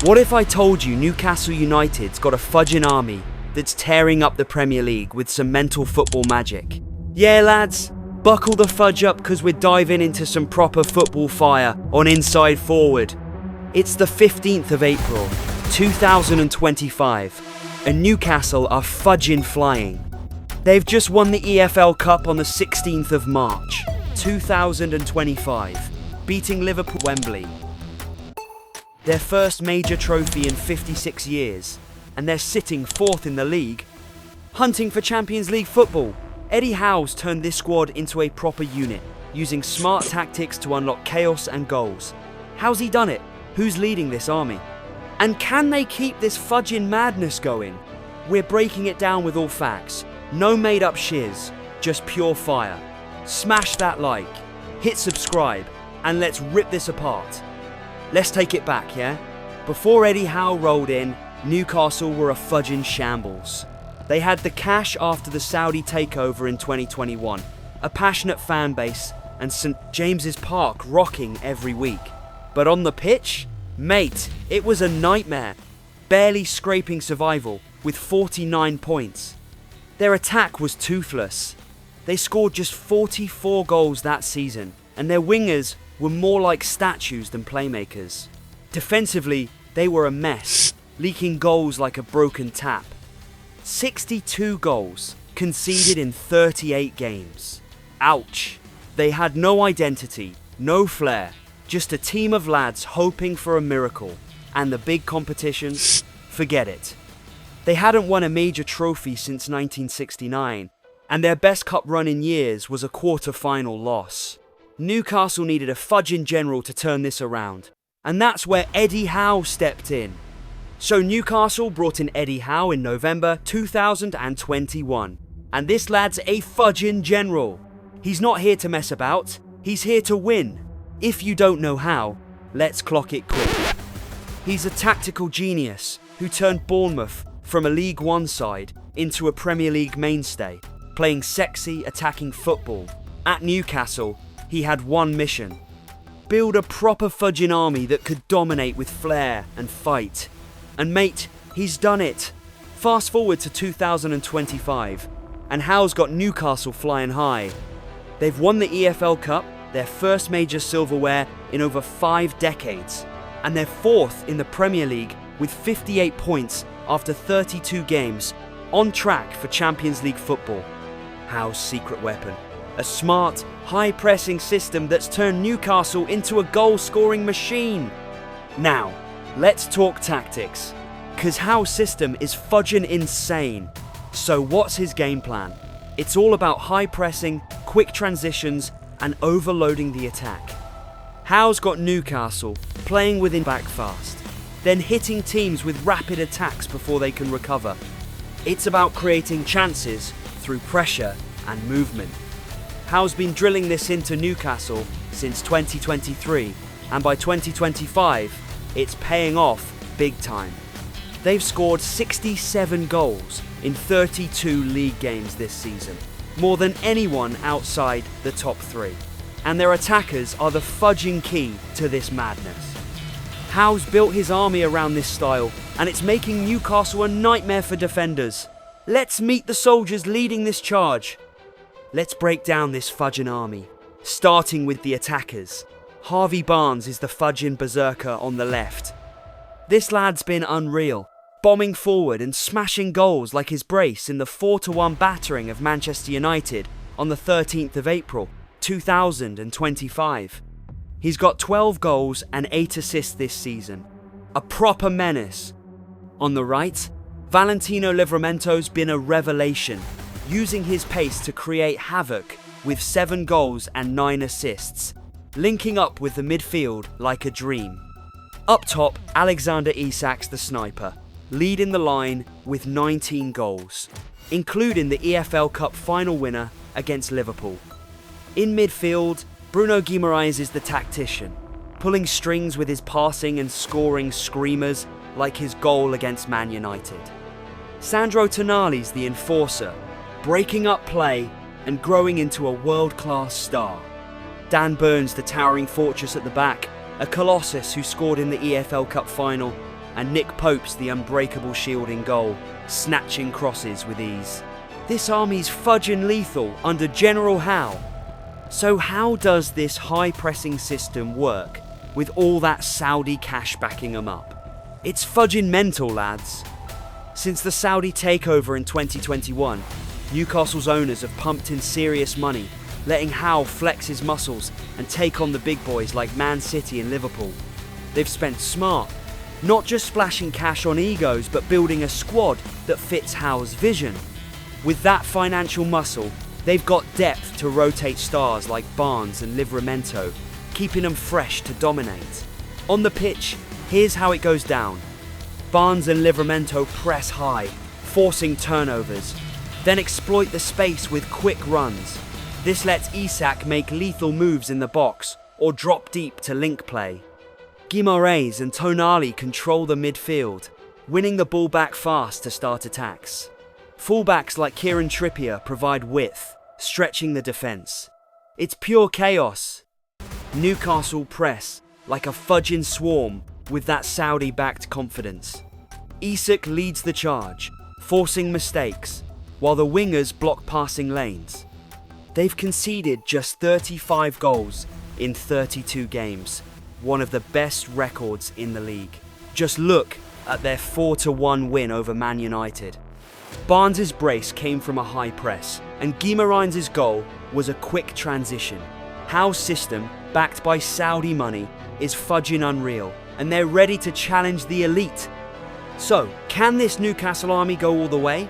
What if I told you Newcastle United's got a Fudgin army that's tearing up the Premier League with some mental football magic? Yeah, lads, buckle the fudge up because we're diving into some proper football fire on Inside Forward. It's the 15th of April, 2025, and Newcastle are fudging flying. They've just won the EFL Cup on the 16th of March, 2025, beating Liverpool at Wembley. Their first major trophy in 56 years, and they're sitting fourth in the league. Hunting for Champions League football, Eddie Howe's turned this squad into a proper unit, using smart tactics to unlock chaos and goals. How's he done it? Who's leading this army? And can they keep this fudging madness going? We're breaking it down with all facts. No made-up shiz, just pure fire. Smash that like, hit subscribe, and let's rip this apart. Let's take it back, yeah? Before Eddie Howe rolled in, Newcastle were a fudging shambles. They had the cash after the Saudi takeover in 2021, a passionate fan base, and St James's Park rocking every week. But on the pitch, mate, it was a nightmare. Barely scraping survival with 49 points. Their attack was toothless. They scored just 44 goals that season, and their wingers were more like statues than playmakers. Defensively, they were a mess, leaking goals like a broken tap. 62 goals, conceded in 38 games. Ouch. They had no identity, no flair, just a team of lads hoping for a miracle. And the big competitions? Forget it. They hadn't won a major trophy since 1969, and their best cup run in years was a quarter-final loss. Newcastle needed a fudging general to turn this around, and that's where Eddie Howe stepped in. So Newcastle brought in Eddie Howe in November 2021, and this lad's a fudging general. He's not here to mess about, he's here to win. If you don't know how, let's clock it quick. He's a tactical genius who turned Bournemouth from a League One side into a Premier League mainstay, playing sexy, attacking football. At Newcastle, he had one mission: build a proper fudging army that could dominate with flair and fight. And mate, he's done it. Fast forward to 2025, and Howe's got Newcastle flying high. They've won the EFL Cup, their first major silverware in over 5 decades, and they're fourth in the Premier League with 58 points after 32 games, on track for Champions League football. Howe's secret weapon: a smart, high-pressing system that's turned Newcastle into a goal-scoring machine. Now, let's talk tactics, because Howe's system is fudging insane. So what's his game plan? It's all about high-pressing, quick transitions, and overloading the attack. Howe's got Newcastle playing within back fast, then hitting teams with rapid attacks before they can recover. It's about creating chances through pressure and movement. Howe's been drilling this into Newcastle since 2023, and by 2025, it's paying off big time. They've scored 67 goals in 32 league games this season, more than anyone outside the top 3. And their attackers are the fudging key to this madness. Howe's built his army around this style, and it's making Newcastle a nightmare for defenders. Let's meet the soldiers leading this charge. Let's break down this fudging army, starting with the attackers. Harvey Barnes is the fudging berserker on the left. This lad's been unreal, bombing forward and smashing goals like his brace in the 4-1 battering of Manchester United on the 13th of April, 2025. He's got 12 goals and 8 assists this season. A proper menace. On the right, Valentino Livramento's been a revelation, using his pace to create havoc with 7 goals and 9 assists, linking up with the midfield like a dream. Up top, Alexander Isak's the sniper, leading the line with 19 goals, including the EFL Cup final winner against Liverpool. In midfield, Bruno Guimarães is the tactician, pulling strings with his passing and scoring screamers like his goal against Man United. Sandro Tonali's the enforcer, breaking up play and growing into a world-class star. Dan Burns, the towering fortress at the back, a colossus who scored in the EFL Cup final, and Nick Pope's the unbreakable shield in goal, snatching crosses with ease. This army's fudgin' lethal under General Howe. So how does this high-pressing system work with all that Saudi cash backing them up? It's fudgin' mental, lads. Since the Saudi takeover in 2021, Newcastle's owners have pumped in serious money, letting Howe flex his muscles and take on the big boys like Man City and Liverpool. They've spent smart, not just splashing cash on egos, but building a squad that fits Howe's vision. With that financial muscle, they've got depth to rotate stars like Barnes and Livramento, keeping them fresh to dominate. On the pitch, here's how it goes down. Barnes and Livramento press high, forcing turnovers, then exploit the space with quick runs. This lets Isak make lethal moves in the box or drop deep to link play. Guimarães and Toon Army control the midfield, winning the ball back fast to start attacks. Fullbacks like Kieran Trippier provide width, stretching the defence. It's pure chaos. Newcastle press like a fudging swarm with that Saudi-backed confidence. Isak leads the charge, forcing mistakes, while the wingers block passing lanes. They've conceded just 35 goals in 32 games, one of the best records in the league. Just look at their 4-1 win over Man United. Barnes' brace came from a high press, and Guimarães' goal was a quick transition. Howe's system, backed by Saudi money, is fudging unreal, and they're ready to challenge the elite. So, can this Newcastle army go all the way?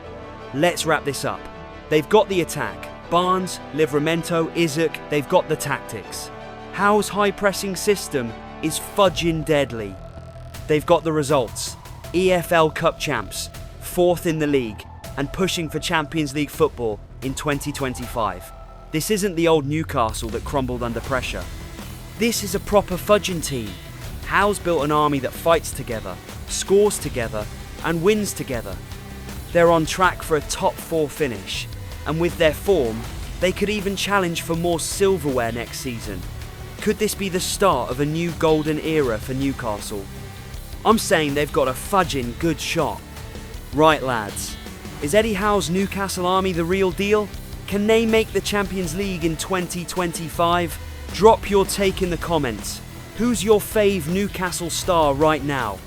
Let's wrap this up. They've got the attack. Barnes, Livramento, Isak, they've got the tactics. Howe's high-pressing system is fudging deadly. They've got the results. EFL Cup champs, 4th in the league, and pushing for Champions League football in 2025. This isn't the old Newcastle that crumbled under pressure. This is a proper fudging team. Howe's built an army that fights together, scores together, and wins together. They're on track for a top 4 finish, and with their form, they could even challenge for more silverware next season. Could this be the start of a new golden era for Newcastle? I'm saying they've got a fudging good shot. Right, lads. Is Eddie Howe's Newcastle army the real deal? Can they make the Champions League in 2025? Drop your take in the comments. Who's your fave Newcastle star right now?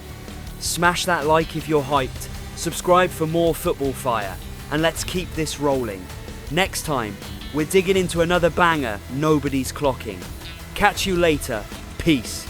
Smash that like if you're hyped, subscribe for more football fire, and let's keep this rolling. Next time, we're digging into another banger nobody's clocking. Catch you later. Peace.